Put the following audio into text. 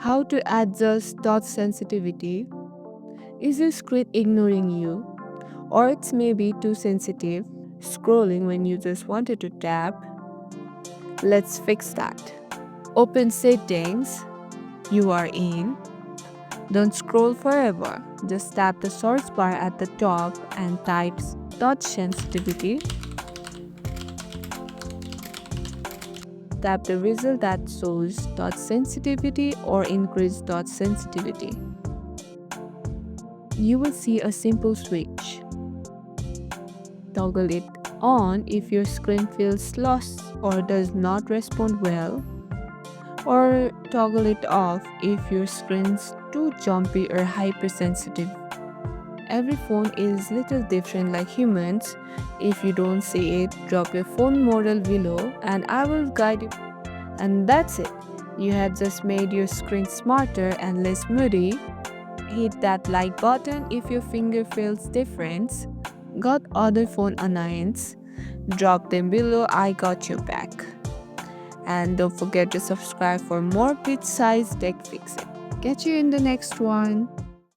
How to adjust touch sensitivity. Is your screen ignoring you? Or it's maybe too sensitive, scrolling when you just wanted to tap? Let's fix that. Open settings, you are in. Don't scroll forever. Just tap the search bar at the top and type touch sensitivity. Tap the result that shows touch sensitivity or increased touch sensitivity. You will see a simple switch. Toggle it on if your screen feels lost or does not respond well, or toggle it off if your screen's too jumpy or hypersensitive. Every phone is little different like humans. If you don't see it, drop your phone model below and I will guide you. And that's it. You have just made your screen smarter and less moody. Hit that like button if your finger feels different. Got other phone annoyance? Drop them below, I got your back. And don't forget to subscribe for more bit-sized tech fixes. Catch you in the next one.